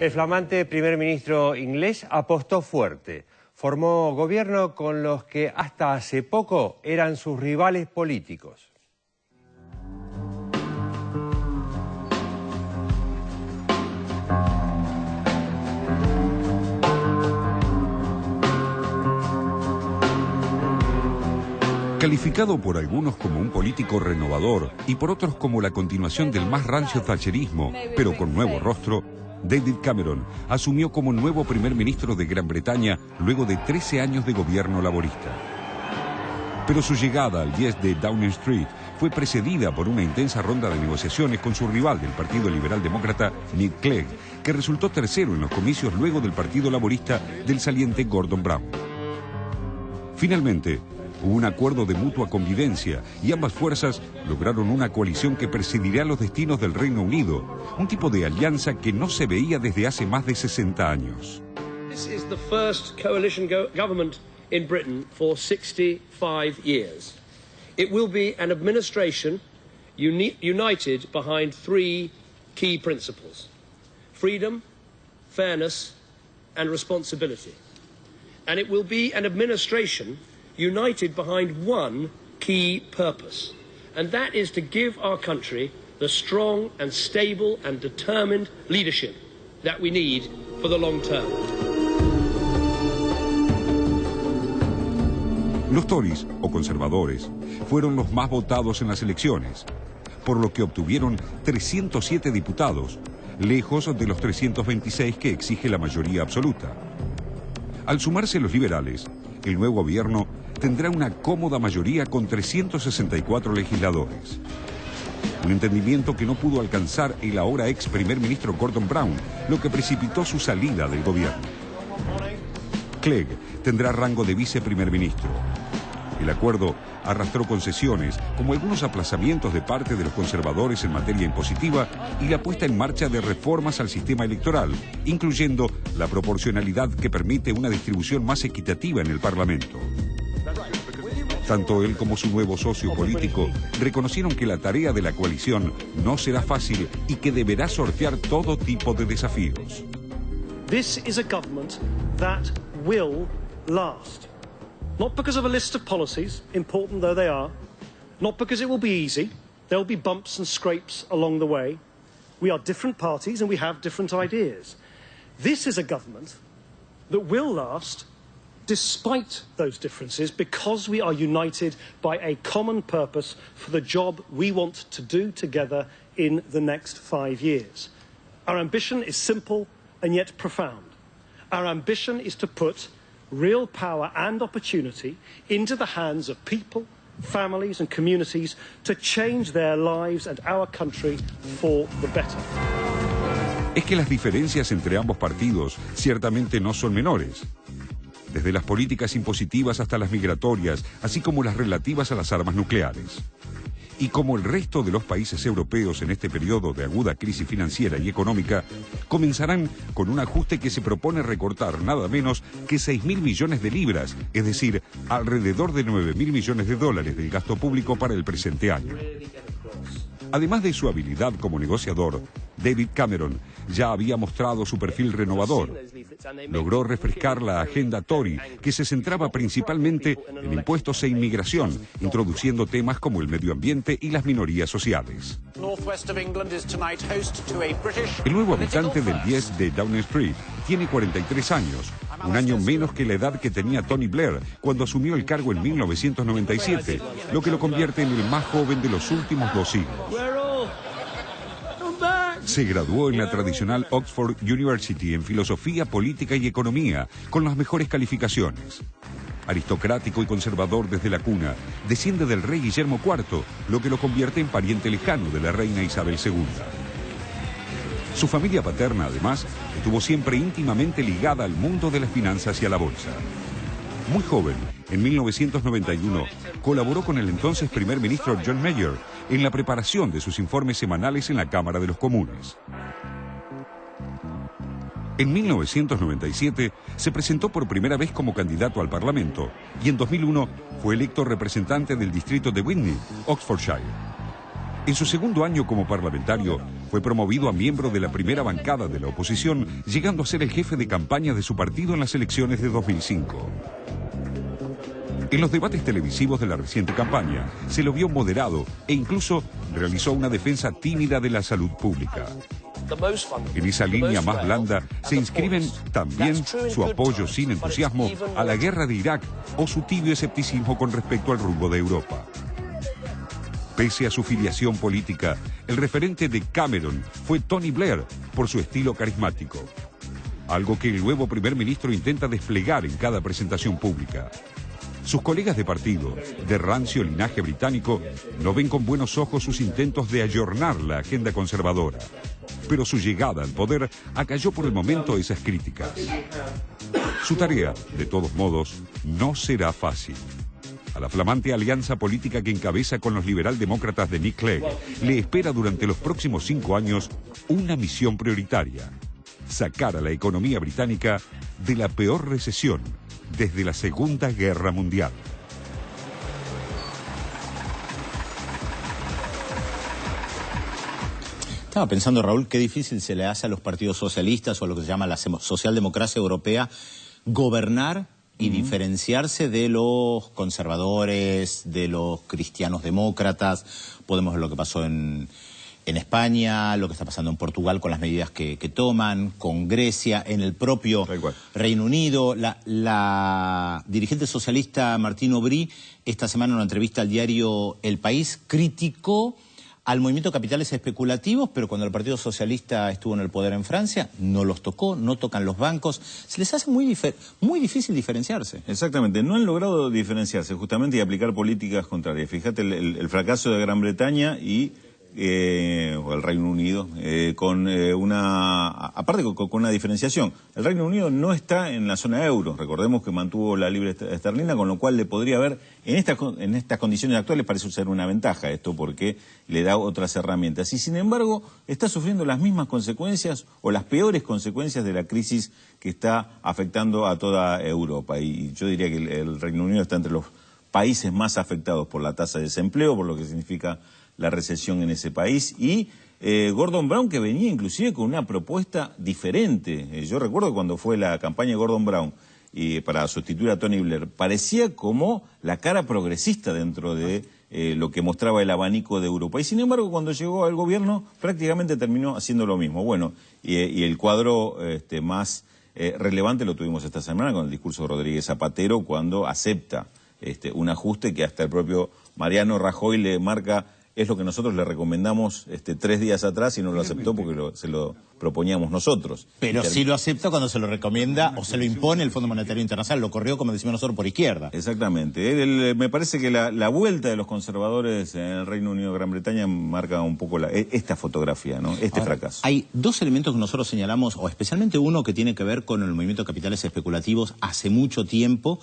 El flamante primer ministro inglés apostó fuerte. Formó gobierno con los que hasta hace poco eran sus rivales políticos. Calificado por algunos como un político renovador y por otros como la continuación del más rancio thatcherismo, pero con nuevo rostro, David Cameron asumió como nuevo primer ministro de Gran Bretaña luego de 13 años de gobierno laborista. Pero su llegada al 10 de Downing Street fue precedida por una intensa ronda de negociaciones con su rival del Partido Liberal Demócrata, Nick Clegg, que resultó tercero en los comicios luego del Partido Laborista del saliente Gordon Brown. Finalmente, hubo un acuerdo de mutua convivencia y ambas fuerzas lograron una coalición que presidirá los destinos del Reino Unido, un tipo de alianza que no se veía desde hace más de 60 años. This is the first coalition government in Britain for 65 years. It will be an administration united behind three key principles: freedom, fairness, and responsibility. And it will be an administration united behind one key purpose, and that is to give our country the strong and stable and determined leadership that we need for the long term. Los Tories, o conservadores, fueron los más votados en las elecciones, por lo que obtuvieron 307 diputados, lejos de los 326 que exige la mayoría absoluta. Al sumarse los liberales, el nuevo gobierno tendrá una cómoda mayoría con 364 legisladores. Un entendimiento que no pudo alcanzar el ahora ex primer ministro Gordon Brown, lo que precipitó su salida del gobierno. Clegg tendrá rango de viceprimer ministro. El acuerdo arrastró concesiones, como algunos aplazamientos de parte de los conservadores en materia impositiva y la puesta en marcha de reformas al sistema electoral, incluyendo la proporcionalidad que permite una distribución más equitativa en el Parlamento. Tanto él como su nuevo socio político reconocieron que la tarea de la coalición no será fácil y que deberá sortear todo tipo de desafíos. This is a government that will last. Not because of a list of policies, important though they are, not because it will be easy. There will be bumps and scrapes along the way. We are different parties and we have different ideas. This is a government that will last despite those differences, because we are united by a common purpose for the job we want to do together in the next 5 years. Our ambition is simple and yet profound. Our ambition is to put real power and opportunity into the hands of people, families and communities to change their lives and our country for the better. Es que las diferencias entre ambos partidos ciertamente no son menores. Desde las políticas impositivas hasta las migratorias, así como las relativas a las armas nucleares. Y como el resto de los países europeos en este periodo de aguda crisis financiera y económica, comenzarán con un ajuste que se propone recortar nada menos que 6.000 millones de libras, es decir, alrededor de 9.000 millones de dólares del gasto público para el presente año. Además de su habilidad como negociador, David Cameron ya había mostrado su perfil renovador. Logró refrescar la agenda Tory, que se centraba principalmente en impuestos e inmigración, introduciendo temas como el medio ambiente y las minorías sociales. El nuevo habitante del 10 de Downing Street tiene 43 años, un año menos que la edad que tenía Tony Blair cuando asumió el cargo en 1997, lo que lo convierte en el más joven de los últimos 2 siglos. Se graduó en la tradicional Oxford University en Filosofía, Política y Economía, con las mejores calificaciones. Aristocrático y conservador desde la cuna, desciende del rey Guillermo IV, lo que lo convierte en pariente lejano de la reina Isabel II. Su familia paterna, además, estuvo siempre íntimamente ligada al mundo de las finanzas y a la bolsa. Muy joven, en 1991, colaboró con el entonces primer ministro John Major en la preparación de sus informes semanales en la Cámara de los Comunes. En 1997 se presentó por primera vez como candidato al Parlamento y en 2001 fue electo representante del distrito de Witney, Oxfordshire. En su segundo año como parlamentario Fue promovido a miembro de la primera bancada de la oposición, llegando a ser el jefe de campaña de su partido en las elecciones de 2005. En los debates televisivos de la reciente campaña, se lo vio moderado e incluso realizó una defensa tímida de la salud pública. En esa línea más blanda se inscriben también su apoyo sin entusiasmo a la guerra de Irak o su tibio escepticismo con respecto al rumbo de Europa. Pese a su filiación política, el referente de Cameron fue Tony Blair por su estilo carismático, algo que el nuevo primer ministro intenta desplegar en cada presentación pública. Sus colegas de partido, de rancio linaje británico, no ven con buenos ojos sus intentos de ayornar la agenda conservadora. Pero su llegada al poder acalló por el momento esas críticas. Su tarea, de todos modos, no será fácil. A la flamante alianza política que encabeza con los liberaldemócratas de Nick Clegg, le espera durante los próximos 5 años una misión prioritaria: sacar a la economía británica de la peor recesión desde la Segunda Guerra Mundial. Estaba pensando, Raúl, qué difícil se le hace a los partidos socialistas o a lo que se llama la socialdemocracia europea gobernar y diferenciarse de los conservadores, de los cristianos demócratas. Podemos ver lo que pasó en España, lo que está pasando en Portugal con las medidas que toman, con Grecia, en el propio Reino Unido. La dirigente socialista Martine Aubry, esta semana en una entrevista al diario El País, criticó al movimiento de capitales especulativos, pero cuando el Partido Socialista estuvo en el poder en Francia, no los tocó, no tocan los bancos. Se les hace muy difícil diferenciarse. Exactamente, no han logrado diferenciarse justamente y aplicar políticas contrarias. Fíjate el fracaso de Gran Bretaña y o el Reino Unido, con una diferenciación. El Reino Unido no está en la zona euro, recordemos que mantuvo la libra esterlina, con lo cual le podría haber, en estas condiciones actuales parece ser una ventaja esto, porque le da otras herramientas. Y sin embargo, está sufriendo las mismas consecuencias o las peores consecuencias de la crisis que está afectando a toda Europa. Y yo diría que el Reino Unido está entre los países más afectados por la tasa de desempleo, por lo que significa la recesión en ese país, y Gordon Brown, que venía inclusive con una propuesta diferente. Yo recuerdo cuando fue la campaña de Gordon Brown para sustituir a Tony Blair, parecía como la cara progresista dentro de lo que mostraba el abanico de Europa, y sin embargo cuando llegó al gobierno prácticamente terminó haciendo lo mismo. Bueno, y el cuadro más relevante lo tuvimos esta semana con el discurso de Rodríguez Zapatero, cuando acepta un ajuste que hasta el propio Mariano Rajoy le marca: es lo que nosotros le recomendamos 3 días atrás, y no lo aceptó porque se lo proponíamos nosotros. Pero sí lo acepta cuando se lo recomienda o se lo impone el Fondo Monetario Internacional. Lo corrió, como decimos nosotros, por izquierda. Exactamente. Me parece que la vuelta de los conservadores en el Reino Unido de Gran Bretaña marca un poco esta fotografía, ¿no? Fracaso. Hay 2 elementos que nosotros señalamos, o especialmente uno que tiene que ver con el movimiento de capitales especulativos hace mucho tiempo,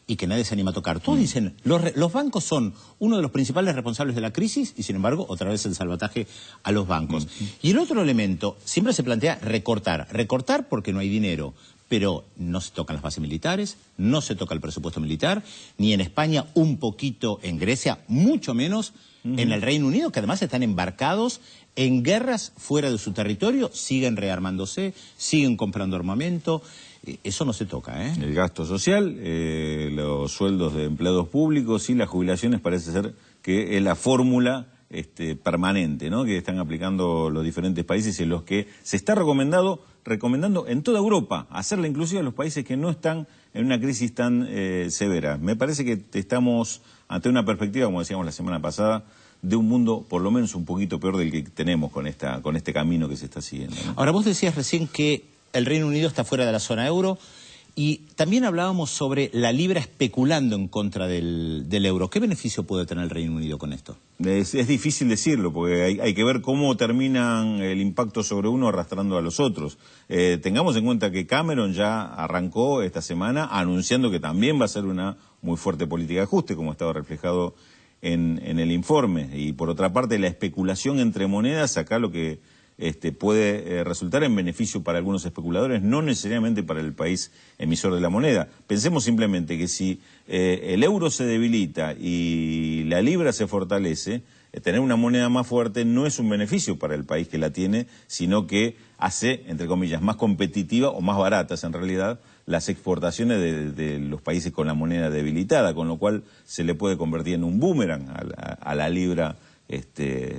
y que nadie se anima a tocar. Todos dicen, los bancos son uno de los principales responsables de la crisis, y sin embargo, otra vez el salvataje a los bancos. Y el otro elemento, siempre se plantea recortar. Recortar porque no hay dinero, pero no se tocan las bases militares, no se toca el presupuesto militar, ni en España, un poquito en Grecia, mucho menos en el Reino Unido, que además están embarcados en guerras fuera de su territorio, siguen rearmándose, siguen comprando armamento. Eso no se toca, ¿eh? El gasto social, los sueldos de empleados públicos y las jubilaciones parece ser que es la fórmula permanente, ¿no?, que están aplicando los diferentes países, y en los que se está recomendando en toda Europa hacerla inclusive a los países que no están en una crisis tan severa. Me parece que estamos ante una perspectiva, como decíamos la semana pasada, de un mundo por lo menos un poquito peor del que tenemos con este camino que se está siguiendo, ¿no? Ahora, vos decías recién que el Reino Unido está fuera de la zona euro, y también hablábamos sobre la libra especulando en contra del euro. ¿Qué beneficio puede tener el Reino Unido con esto? Es difícil decirlo, porque hay que ver cómo terminan el impacto sobre uno arrastrando a los otros. Tengamos en cuenta que Cameron ya arrancó esta semana anunciando que también va a ser una muy fuerte política de ajuste, como estaba reflejado en el informe. Y por otra parte, la especulación entre monedas, acá lo que puede resultar en beneficio para algunos especuladores, no necesariamente para el país emisor de la moneda. Pensemos simplemente que si el euro se debilita y la libra se fortalece, tener una moneda más fuerte no es un beneficio para el país que la tiene, sino que hace, entre comillas, más competitiva o más baratas en realidad las exportaciones de los países con la moneda debilitada, con lo cual se le puede convertir en un boomerang a la libra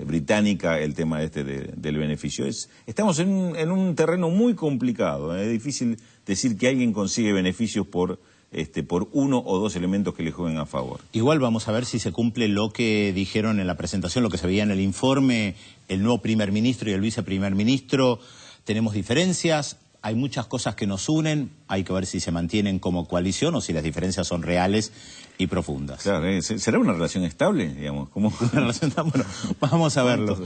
británica el tema del beneficio. Estamos en un terreno muy complicado, es difícil decir que alguien consigue beneficios por uno o dos elementos que le jueguen a favor. Igual vamos a ver si se cumple lo que dijeron en la presentación, lo que se veía en el informe, el nuevo primer ministro y el viceprimer ministro. Tenemos diferencias, hay muchas cosas que nos unen, hay que ver si se mantienen como coalición o si las diferencias son reales y profundas. Claro, ¿será una relación estable, digamos? ¿Cómo? Una relación tan, bueno, vamos a verlo.